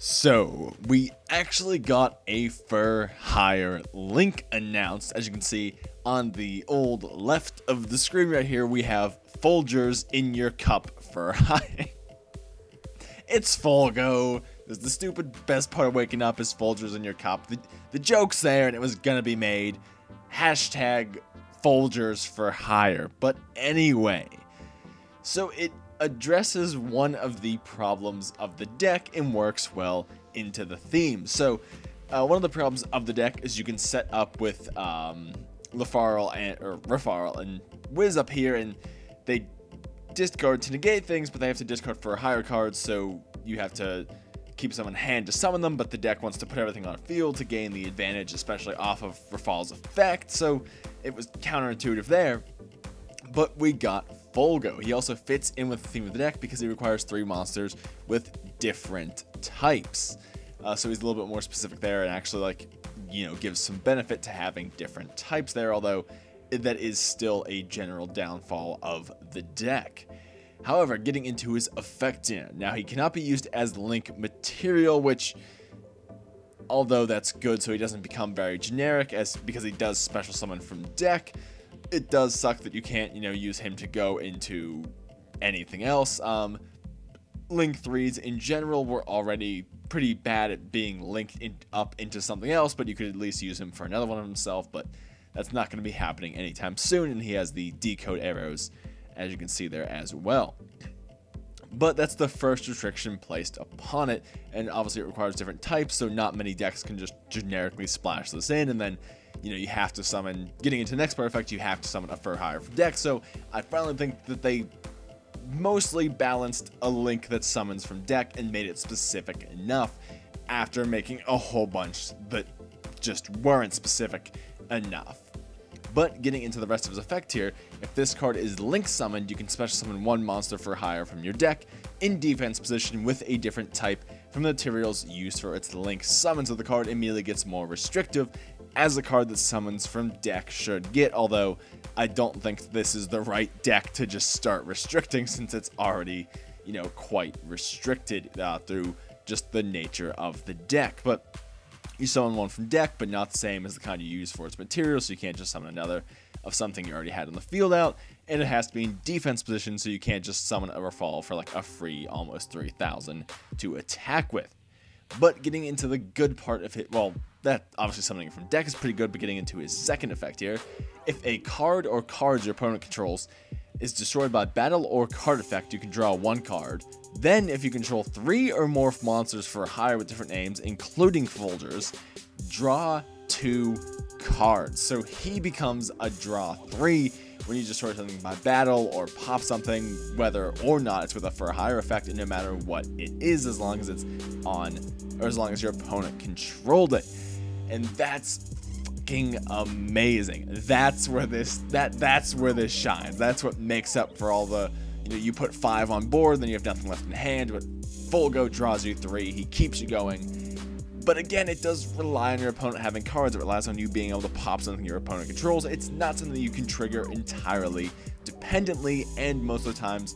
So, we actually got a for hire link announced. As you can see on the old left of the screen right here, we have Folgers in your cup for hire. It's Folgo. The stupid best part of waking up is Folgers in your cup. The joke's there and it was gonna be made. Hashtag Folgers for hire. But anyway, so it addresses one of the problems of the deck and works well into the theme. So one of the problems of the deck is you can set up with Rafarl and Wiz up here, and they discard to negate things, but they have to discard for a higher card, so you have to keep some in hand to summon them, but the deck wants to put everything on field to gain the advantage, especially off of Rafarl's effect, so it was counterintuitive there. But we got Folgo. He also fits in with the theme of the deck because he requires 3 monsters with different types. So he's a little bit more specific there and actually, gives some benefit to having different types there, although that is still a general downfall of the deck. However, getting into his effect now he cannot be used as link material, which, although that's good so he doesn't become very generic, because he does special summon from deck, it does suck that you can't, use him to go into anything else. Link 3s in general were already pretty bad at being linked up into something else, but you could at least use him for another one of himself, but that's not going to be happening anytime soon, and he has the decode arrows, as you can see there as well. But that's the first restriction placed upon it, and obviously it requires different types, so not many decks can just generically splash this in, and then you have to summon, getting into the next part effect, you have to summon a for hire from deck. So I finally think that they mostly balanced a link that summons from deck and made it specific enough after making a whole bunch that just weren't specific enough. But getting into the rest of his effect here, if this card is link summoned, you can special summon 1 monster for hire from your deck in defense position with a different type from the materials used for its link summon, so the card immediately gets more restrictive, as the card that summons from deck should get, although I don't think this is the right deck to just start restricting since it's already, quite restricted through just the nature of the deck. But you summon one from deck, but not the same as the kind you use for its material, so you can't just summon another of something you already had on the field out, and it has to be in defense position, so you can't just summon a Rafal for a free almost 3,000 to attack with. But getting into the good part of it, well, that obviously summoning from deck is pretty good, but getting into his second effect here, if a card or cards your opponent controls is destroyed by battle or card effect, you can draw 1 card. Then, if you control 3 or more monsters for hire with different names, including Folgers, draw 2 cards. So he becomes a draw 3 when you destroy something by battle or pop something, whether or not it's with a for hire effect, and no matter what it is, as long as it's on, or as long as your opponent controlled it. And that's fucking amazing. That's where this shines. That's what makes up for all the, you put 5 on board, then you have nothing left in hand, but Folgo draws you 3, he keeps you going. But again, it does rely on your opponent having cards. It relies on you being able to pop something your opponent controls. It's not something that you can trigger entirely dependently, and most of the times,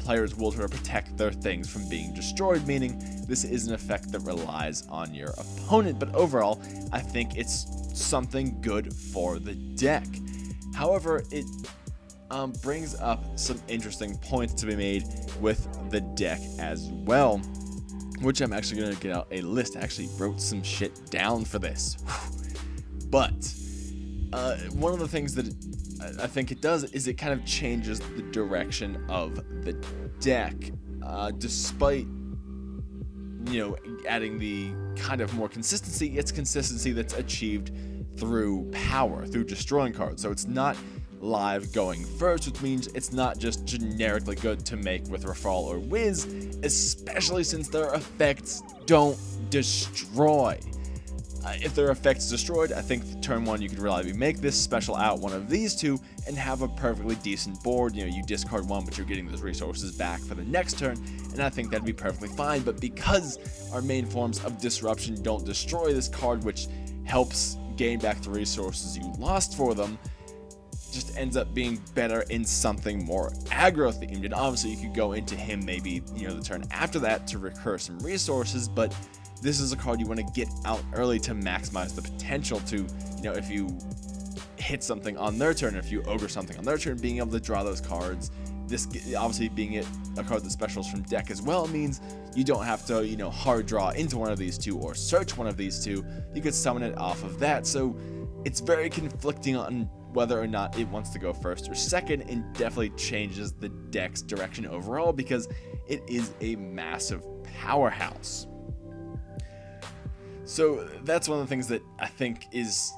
players will try to protect their things from being destroyed, meaning this is an effect that relies on your opponent. But overall, I think it's something good for the deck. However, it brings up some interesting points to be made with the deck as well, which I'm actually going to get out a list. I actually wrote some shit down for this. But one of the things that I think it does is it kind of changes the direction of the deck, despite adding the kind of more consistency. It's consistency that's achieved through power, through destroying cards. So it's not live going first, which means it's not just generically good to make with Rafal or Wiz, especially since their effects don't destroy. If their effects destroyed, I think turn 1 you could reliably make this, special out one of these 2, and have a perfectly decent board. You discard 1, but you're getting those resources back for the next turn, and I think that'd be perfectly fine. But because our main forms of disruption don't destroy this card, which helps gain back the resources you lost for them, just ends up being better in something more aggro themed. And obviously you could go into him maybe, you know, the turn after that to recur some resources, but this is a card you want to get out early to maximize the potential to, you know, if you hit something on their turn, if you ogre something on their turn, being able to draw those cards. This obviously being a card that specials from deck as well means you don't have to, you know, hard draw into one of these two or search one of these two. You could summon it off of that. So it's very conflicting on whether or not it wants to go first or second, and definitely changes the deck's direction overall because it is a massive powerhouse. So that's one of the things that I think is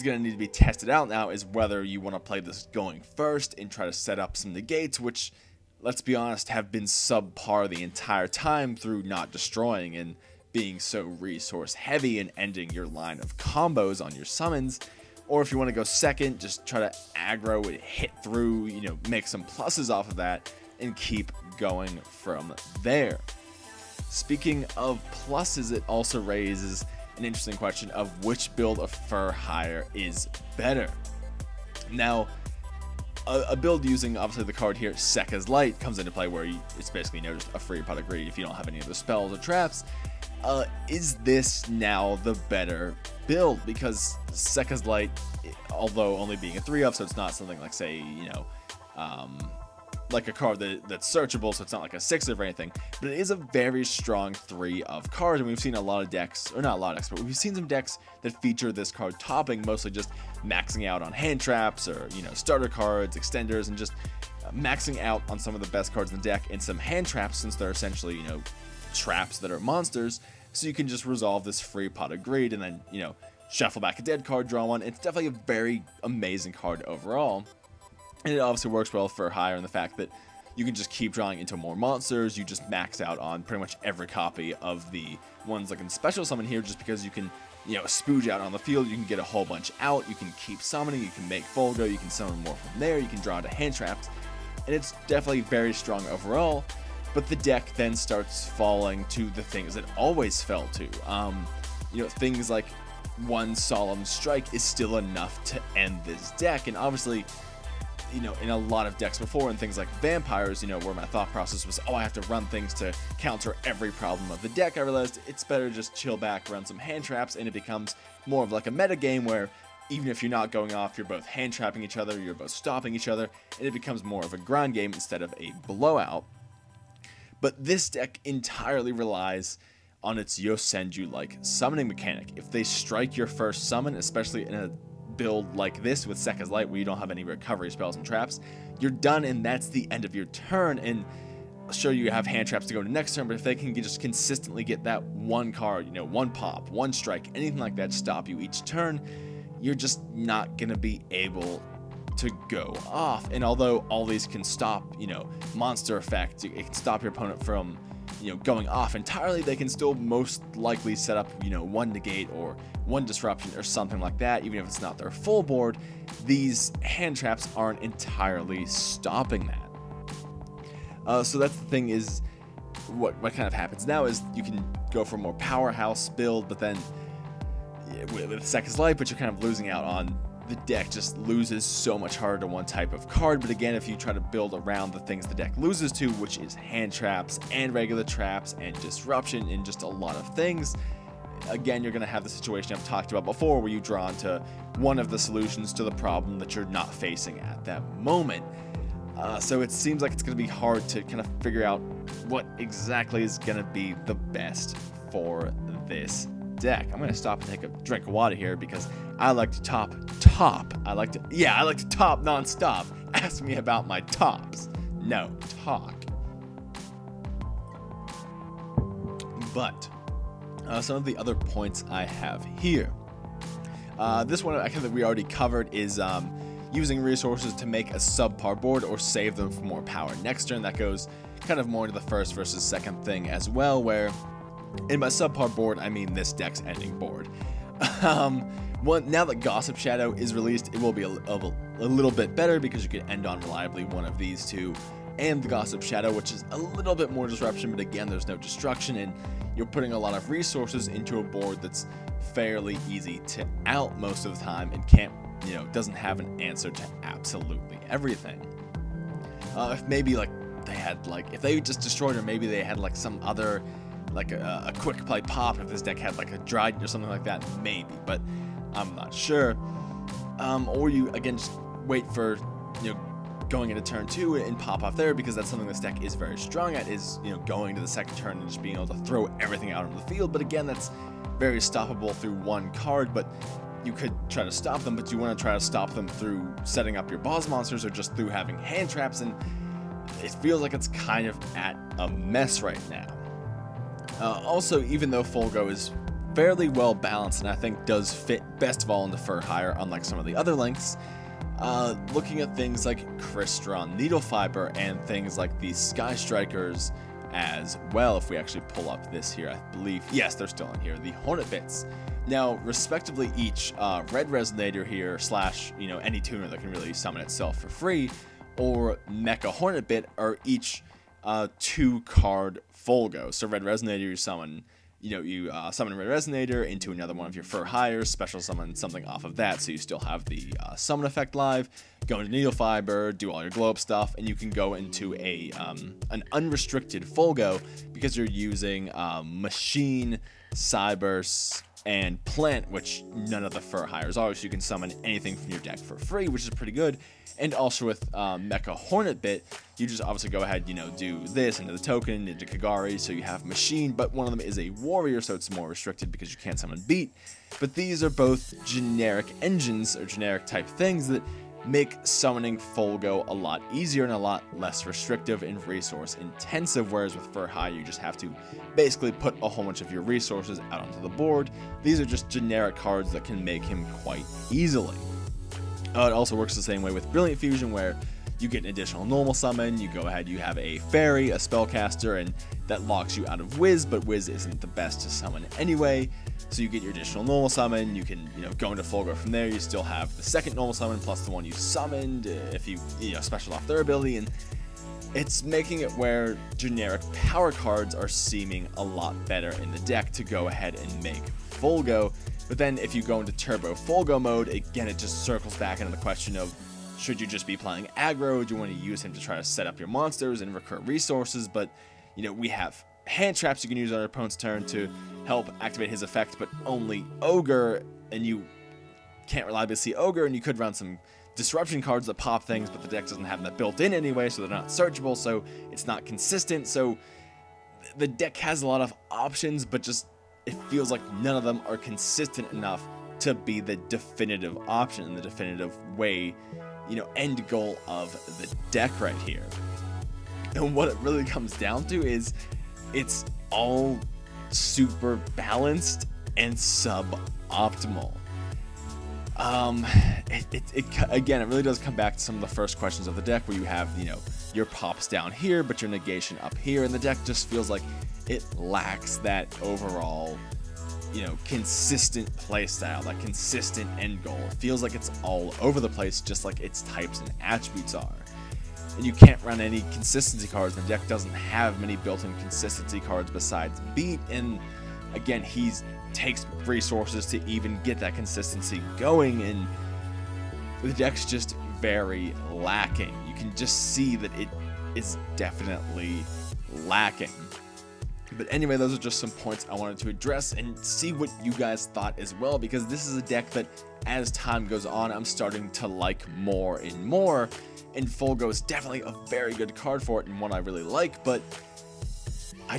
going to need to be tested out now, is whether you want to play this going first and try to set up some negates, which, let's be honest, have been subpar the entire time through not destroying and being so resource heavy and ending your line of combos on your summons. Or if you want to go second, just try to aggro and hit through, you know, make some pluses off of that and keep going from there. Speaking of pluses, it also raises an interesting question of which build of Fur Hire is better. Now, a build using obviously the card here, Sekka's Light, comes into play where it's basically, you know, just a free pot of greed if you don't have any other spells or traps. Is this now the better build? Because Sekka's Light, although only being a 3-of, so it's not something like, say, you know, like a card that's searchable, so it's not like a 6-of or anything, but it is a very strong 3-of card, and we've seen a lot of decks, or not a lot of decks, but we've seen some decks that feature this card topping, mostly just maxing out on hand traps or, you know, starter cards, extenders, and just maxing out on some of the best cards in the deck and some hand traps, since they're essentially, you know, traps that are monsters, so you can just resolve this free pot of greed and then, you know, shuffle back a dead card, draw one. It's definitely a very amazing card overall. And it obviously works well for Hire in the fact that you can just keep drawing into more monsters. You just max out on pretty much every copy of the ones that can special summon here, just because you can, you know, spooge out on the field. You can get a whole bunch out. You can keep summoning. You can make Folgo. You can summon more from there. You can draw into hand traps. And it's definitely very strong overall. But the deck then starts falling to the things it always fell to. You know, things like one Solemn Strike is still enough to end this deck. And obviously, you know, in a lot of decks before, and things like Vampires, you know, where my thought process was, oh, I have to run things to counter every problem of the deck, I realized it's better to just chill back, run some hand traps, and it becomes more of like a meta game where even if you're not going off, you're both hand trapping each other, you're both stopping each other, and it becomes more of a grind game instead of a blowout. But this deck entirely relies on its Yosenju-like summoning mechanic. If they strike your first summon, especially in a build like this with Sekka's Light where you don't have any recovery spells and traps, you're done, and that's the end of your turn. And sure, you have hand traps to go to next turn, but if they can just consistently get that one card, you know, one pop, one strike, anything like that stop you each turn, you're just not gonna be able to go off. And although all these can stop, you know, monster effect, it can stop your opponent from, you know, going off entirely, they can still most likely set up, you know, one negate or one disruption or something like that. Even if it's not their full board, these hand traps aren't entirely stopping that. So that's the thing, is what kind of happens now is you can go for a more powerhouse build, but then with Sekka's Light, but you're kind of losing out on the deck just loses so much harder to one type of card. But again, if you try to build around the things the deck loses to, which is hand traps and regular traps and disruption and just a lot of things, again, you're going to have the situation I've talked about before where you draw into one of the solutions to the problem that you're not facing at that moment. So it seems like it's going to be hard to kind of figure out what exactly is going to be the best for this deck. I'm going to stop and take a drink of water here because I like to top. I like to top non-stop. Ask me about my tops. No, talk. But some of the other points I have here. This one I think we already covered is using resources to make a subpar board or save them for more power next turn. That goes kind of more into the first versus second thing as well, where in my subpar board, I mean this deck's ending board. Now that Gossip Shadow is released, it will be a little bit better because you can end on reliably one of these two and the Gossip Shadow, which is a little bit more disruption, but again, there's no destruction, and you're putting a lot of resources into a board that's fairly easy to out most of the time and can't doesn't have an answer to absolutely everything. If maybe like they had if they just destroyed her, maybe they had like some other a quick play pop. If this deck had like a Dryden or something like that, maybe, but I'm not sure. Or you again just wait for going into turn 2 and pop off there, because that's something this deck is very strong at, is going to the second turn and just being able to throw everything out onto the field. But again, that's very stoppable through one card. But you could try to stop them, but you want to try to stop them through setting up your boss monsters or just through having hand traps, and it feels like it's kind of at a mess right now. Also, even though Folgo is fairly well balanced and I think does fit best of all into Fur Hire, unlike some of the other links, looking at things like Crystron, Needle Fiber, and things like the Sky Strikers as well. If we actually pull up this here, I believe, yes, they're still in here, the Hornet Bits. Now, respectively, each Red Resonator here, slash, any tuner that can really summon itself for free, or Mecha Hornet Bit are each 2-card Folgo. So Red Resonator, you summon, you summon a Red Resonator into another one of your Fur Hires, special summon something off of that, so you still have the summon effect live, go into Needle Fiber, do all your glow up stuff, and you can go into an unrestricted Folgo because you're using Machine, Cybers, and Plant, which none of the Fur Hires are, so you can summon anything from your deck for free, which is pretty good. And also with Mecha Hornet Bit, you just obviously go ahead, do this into the token, into Kagari, so you have Machine, but one of them is a Warrior, so it's more restricted because you can't summon Beat. But these are both generic engines, or generic type things that make summoning Folgo a lot easier and a lot less restrictive and resource intensive, whereas with Fur Hire you just have to basically put a whole bunch of your resources out onto the board. These are just generic cards that can make him quite easily. It also works the same way with Brilliant Fusion, where you get an additional normal summon, you go ahead, you have a Fairy, a Spellcaster, and that locks you out of Wiz, but Wiz isn't the best to summon anyway, so you get your additional normal summon, you can, go into Folgo from there, you still have the second normal summon plus the one you summoned, if you, special off their ability, and it's making it where generic power cards are seeming a lot better in the deck to go ahead and make Folgo. But then if you go into Turbo Folgo mode, again, it just circles back into the question of, should you just be playing aggro? Do you want to use him to try to set up your monsters and recur resources? But, we have hand traps you can use on your opponent's turn to help activate his effect, but only Ogre, and you can't reliably see Ogre, and you could run some disruption cards that pop things, but the deck doesn't have that built in anyway, so they're not searchable, so it's not consistent. So the deck has a lot of options, but just it feels like none of them are consistent enough to be the definitive option and the definitive way, end goal of the deck right here. And what it really comes down to is it's all super balanced and suboptimal. Again, it really does come back to some of the first questions of the deck, where you have, your pops down here, but your negation up here, and the deck just feels like it lacks that overall, consistent playstyle, that consistent end goal. It feels like it's all over the place, just like its types and attributes are. And you can't run any consistency cards. The deck doesn't have many built-in consistency cards besides Beat, and again, he takes resources to even get that consistency going, and the deck's just very lacking. You can just see that it is definitely lacking. But anyway, those are just some points I wanted to address and see what you guys thought as well, because this is a deck that, as time goes on, I'm starting to like more and more, and Folgo is definitely a very good card for it and one I really like, but I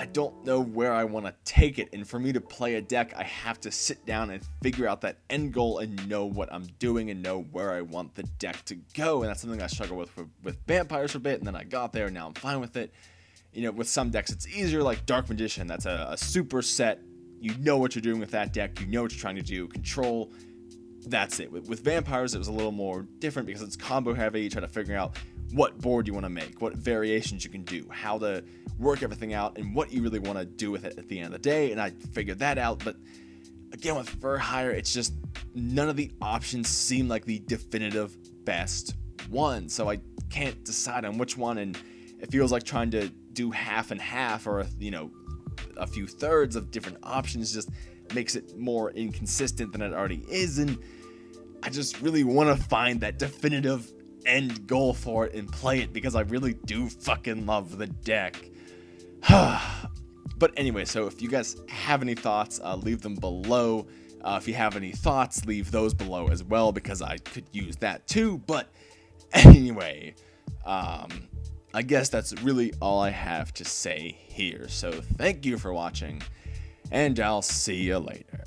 don't know where I want to take it, and for me to play a deck, I have to sit down and figure out that end goal and know what I'm doing and know where I want the deck to go, and that's something I struggled with Vampires for a bit, and then I got there, and now I'm fine with it. With some decks it's easier, like Dark Magician, that's a super set, you know what you're doing with that deck, you know what you're trying to do, control, that's it. With Vampires, it was a little more different because it's combo heavy, you try to figure out what board you want to make, what variations you can do, how to work everything out, and what you really want to do with it at the end of the day, and I figured that out. But again, with Fur Hire, it's just none of the options seem like the definitive best one, so I can't decide on which one, and it feels like trying to do half and half, or a few thirds of different options just makes it more inconsistent than it already is. And I just really want to find that definitive end goal for it and play it, because I really do fucking love the deck. But anyway, so if you guys have any thoughts, leave them below. If you have any thoughts, leave those below as well, because I could use that too. But anyway, I guess that's really all I have to say here. So thank you for watching, and I'll see you later.